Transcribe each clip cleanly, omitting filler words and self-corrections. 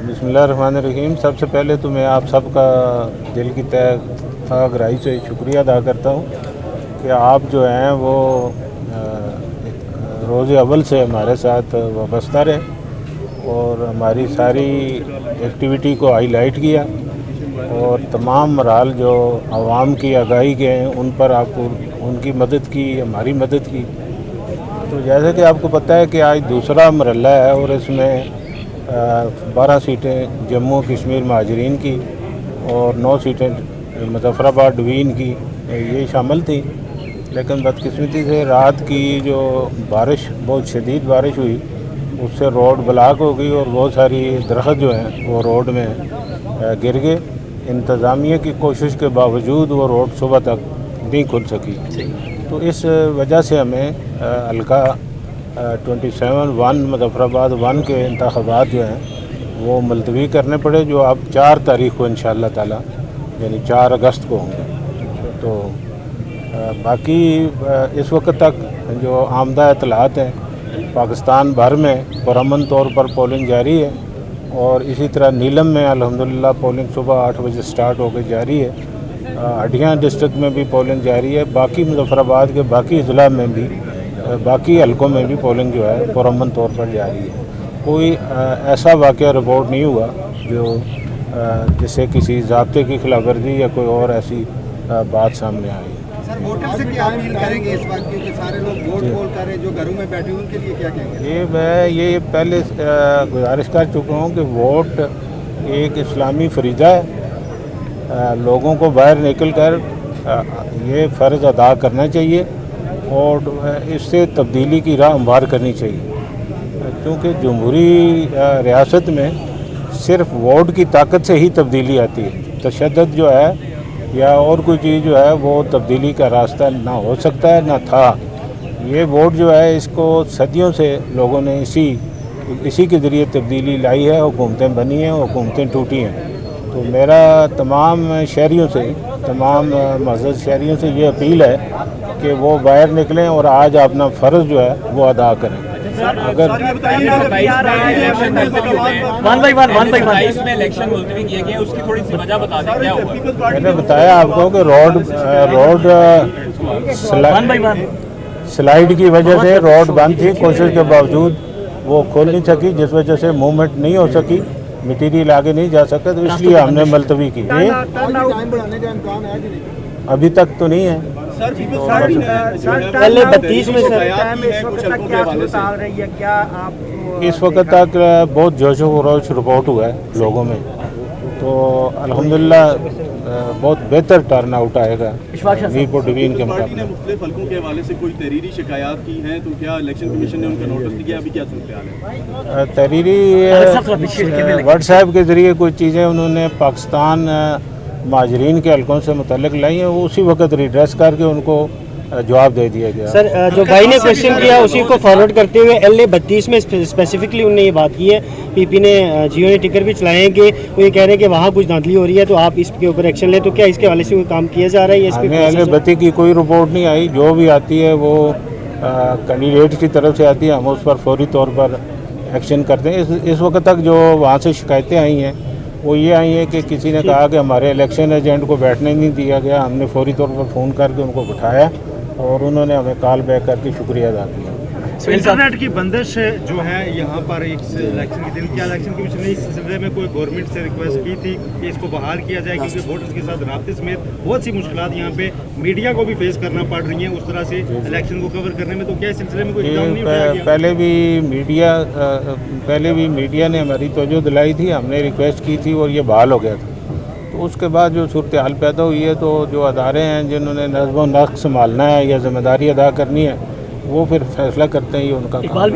बिस्मिल्लाहिर्रहमानिर्रहीम। सबसे पहले तो मैं आप सब का दिल की तह गहराई से शुक्रिया अदा करता हूँ कि आप जो हैं वो रोज़ अव्वल से हमारे साथ वाबस्ता रहे और हमारी सारी एक्टिविटी को हाईलाइट किया और तमाम मराल जो आवाम की आगाही के हैं उन पर आपको उनकी मदद की, हमारी मदद की। तो जैसे कि आपको पता है कि आज दूसरा मरला है और इसमें 12 सीटें जम्मू कश्मीर महाजरीन की और 9 सीटें मुज़फ़्फ़राबाद डिवीज़न की ये शामिल थी। लेकिन बदकिस्मती से रात की जो बारिश, बहुत शदीद बारिश हुई, उससे रोड ब्लॉक हो गई और बहुत सारी दरख्त जो हैं वो रोड में गिर गए। इंतज़ामिया की कोशिश के बावजूद वो रोड सुबह तक नहीं खुल सकी। तो इस वजह से हमें हल्का 27-1 मुज़फ़्फ़राबाद 1 के इंतख़ाबात जो हैं वो मुलतवी करने पड़े, जो अब 4 तारीख़ को इंशाअल्लाह ताला यानी 4 अगस्त को होंगे। तो बाकी इस वक्त तक जो आमदा इत्तलात हैं पाकिस्तान भर में पुरअमन तौर पर पोलिंग जारी है और इसी तरह नीलम में अल्हम्दुलिल्लाह पोलिंग सुबह 8 बजे स्टार्ट होकर जारी है। हडियाँ डिस्ट्रिक्ट में भी पोलिंग जारी है। बाकी मुज़फ़्फ़राबाद के बाकी ज़िला में भी, बाकी हलकों में भी पोलिंग जो है पुरअमन तौर पर जारी है। कोई ऐसा वाक़या रिपोर्ट नहीं हुआ जो जिससे किसी ज़ाब्ते की खिलाफवर्जी या कोई और ऐसी बात सामने आई। सर, वोटर से क्या अपील करेंगे इस वक्त, क्योंकि सारे लोग वोट पोल कर रहे हैं, जो घरों में बैठे हैं उनके लिए क्या कहेंगे? मैं ये पहले गुजारिश कर चुका हूँ कि वोट एक इस्लामी फरीज़ा है। लोगों को बाहर निकल कर ये फ़र्ज़ अदा करना चाहिए और इससे तब्दीली की राह हमवार करनी चाहिए, क्योंकि जमहूरी रियासत में सिर्फ वोट की ताकत से ही तब्दीली आती है। तशद्दुद जो है या और कोई चीज़ जो है वो तब्दीली का रास्ता ना हो सकता है ना था। ये वोट जो है इसको सदियों से लोगों ने इसी के ज़रिए तब्दीली लाई है, हुकूमतें बनी हैं, हुकूमतें टूटी हैं। तो मेरा तमाम शहरियों से, तमाम मज़हब शहरियों से ये अपील है कि वो बाहर निकलें और आज अपना फ़र्ज़ जो है वो अदा करें। अगर मैंने बताया आपको कि रोड स्लाइड की वजह से रोड बंद थी, कोशिश के बावजूद वो खोल नहीं सकी, जिस वजह से मूवमेंट नहीं हो सकी, मटीरियल आगे नहीं जा सका, तो इसलिए हमने मुलतवी की। अभी तक तो नहीं है सर। पहले 32 में इस वक्त तक बहुत जोश व खरोश रिपोर्ट हुआ है लोगों में, तो अल्हम्दुलिल्लाह बहुत बेहतर टर्न आउट आएगा मीरपुर डिवीज़न के मुकाबले। मुख्तलिफ हलकों के हवाले से कोई तहरीरी शिकायत की हैं तो क्या इलेक्शन कमीशन ने उनका नोटिस लिया? अभी क्या सूरत हाल है? तहरीरी व्हाट्सएप के ज़रिए कुछ चीज़ें उन्होंने पाकिस्तान महाजरीन के हलकों से मुतल्लिक लाई हैं, वो उसी वक्त रिड्रेस करके उनको जवाब दे दिया गया। सर, जो भाई ने क्वेश्चन किया उसी को फॉरवर्ड करते हुए LA 32 में स्पेसिफिकली उन्होंने ये बात की है, PP ने, जियो ने टिकर भी चलाए हैं कि वो ये कह रहे हैं कि वहाँ कुछ धांधली हो रही है, तो आप इसके ऊपर एक्शन लें। तो क्या इसके हवाले से कोई काम किया जा रहा है? हमें LA 32 की कोई रिपोर्ट नहीं आई, जो भी आती है वो कैंडिडेट की तरफ से आती है, हम उस पर फौरी तौर पर एक्शन करते हैं। इस वक्त तक जो वहाँ से शिकायतें आई हैं वो ये आई है कि किसी ने कहा कि हमारे इलेक्शन एजेंट को बैठने नहीं दिया गया। हमने फौरी तौर पर फ़ोन करके उनको बिठाया और उन्होंने हमें कॉल बैक करके शुक्रिया अदा किया। इंटरनेट की बंदिश जो है यहाँ पर एक इलेक्शन के दिन, क्या इलेक्शन कमीशन ने इस सिलसिले में कोई गवर्नमेंट से रिक्वेस्ट की थी कि इसको बहाल किया जाए, क्योंकि वोटर्स के साथ राब्ते समेत बहुत सी मुश्किलात यहाँ पे मीडिया को भी फेस करना पड़ रही हैं उस तरह से इलेक्शन को कवर करने में? तो क्या इस सिलसिले में कोई काम नहीं उठाया गया? पहले भी मीडिया ने हमारी तवज्जो दिलाई थी, हमने रिक्वेस्ट की थी और ये बहाल हो गया था। तो उसके बाद जो सूरत हाल पैदा हुई है, तो जो अदारे हैं जिन्होंने नज़्म व नस्क़ संभालना है या ज़िम्मेदारी अदा करनी है, वो फिर फैसला करते हैं, ये उनका काम है।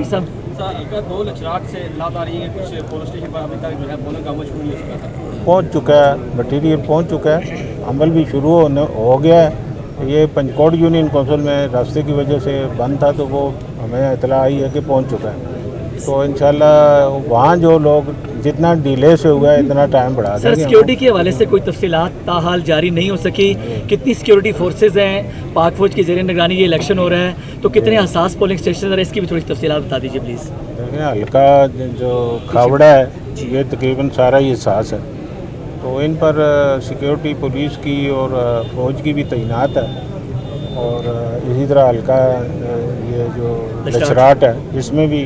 दो लचराट से लात आ रही है, कुछ पुलिस स्टेशन पर अभी तक जो है पोलिंग का अमल शुरू नहीं हो सका था। पहुँच चुका है, मटीरियल पहुँच चुका है, अमल भी शुरू हो गया है। ये पंचकोट यूनियन कौंसिल में रास्ते की वजह से बंद था, तो वो हमें इतला आई है कि पहुँच चुका है। तो इंशाल्लाह वहाँ जो लोग जितना डिले से हुआ है इतना टाइम बढ़ा देंगे। सर, सिक्योरिटी के हवाले से कोई तफसीलात ताहाल जारी नहीं हो सकी। कितनी सिक्योरिटी फोर्सेज हैं, पाक फौज की ज़ेर निगरानी ये इलेक्शन हो रहा है, तो कितने हसास पोलिंग स्टेशन है, इसकी भी थोड़ी तफसीलात बता दीजिए प्लीज़। देखिए, हल्का जो खावड़ा है ये तकरीबन सारा ही एहसास है। तो इन पर सिक्योरिटी पुलिस की और फ़ौज की भी तैनात है, और इसी तरह हल्का ये जो लशराट है इसमें भी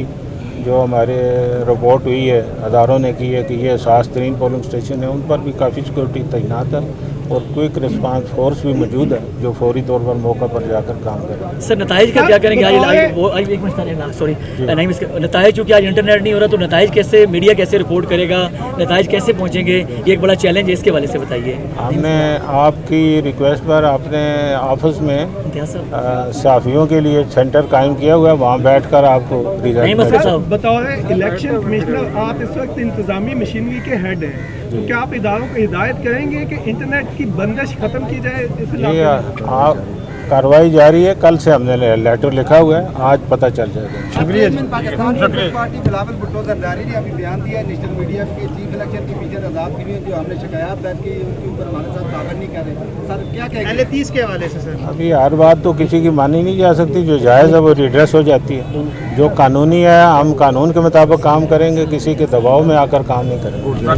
जो हमारे रिपोर्ट हुई है अदारों ने की है कि ये हसास तरीन पोलिंग स्टेशन है, उन पर भी काफ़ी सिक्योरिटी तैनात है और क्विक रिस्पांस फोर्स भी मौजूद है जो फौरी तौर पर मौका पर जाकर काम करे। सर नताइज का क्या करेंगे आज? वो एक मिनट सॉरी नहीं मिस नताइज, चूँकि आज इंटरनेट नहीं हो रहा तो नताइज कैसे, मीडिया कैसे रिपोर्ट करेगा, नताइज कैसे पहुँचेंगे, ये एक बड़ा चैलेंज है, इसके हवाले से बताइए। हमने आपकी रिक्वेस्ट पर अपने ऑफिस में इम्तियाज़ साहब सहाफ़ियों के लिए सेंटर कायम किया हुआ है, वहाँ बैठकर आपको नहीं मसरूर साहब बतौर इलेक्शन कमिश्नर आप इस वक्त इंतजामी मशीनरी के हेड हैं, तो क्या आप इदारों को हिदायत करेंगे कि इंटरनेट की बंदिश खत्म की जाए इस इलाके ये में? आप कार्रवाई जारी है, कल से हमने लेटर लिखा हुआ है, आज पता चल जाएगा। शुक्रिया। पाकिस्तान पीपल्स पार्टी बिलावल भुट्टो जरदारी ने अभी बयान दिया है नेशनल मीडिया के चीफ इलेक्शन कमीशन आज़ाद की जो हमने शिकायत दर्ज की उनके ऊपर हमारे साथ ताबड़ नहीं कर रहे। सर क्या कहेंगे? 30 के हवाले से सर अभी हर बात तो किसी की मानी नहीं जा सकती, जो जायज़ है वो रिड्रेस हो जाती है, जो कानूनी है हम कानून के मुताबिक काम करेंगे, किसी के दबाव में आकर काम नहीं करेंगे।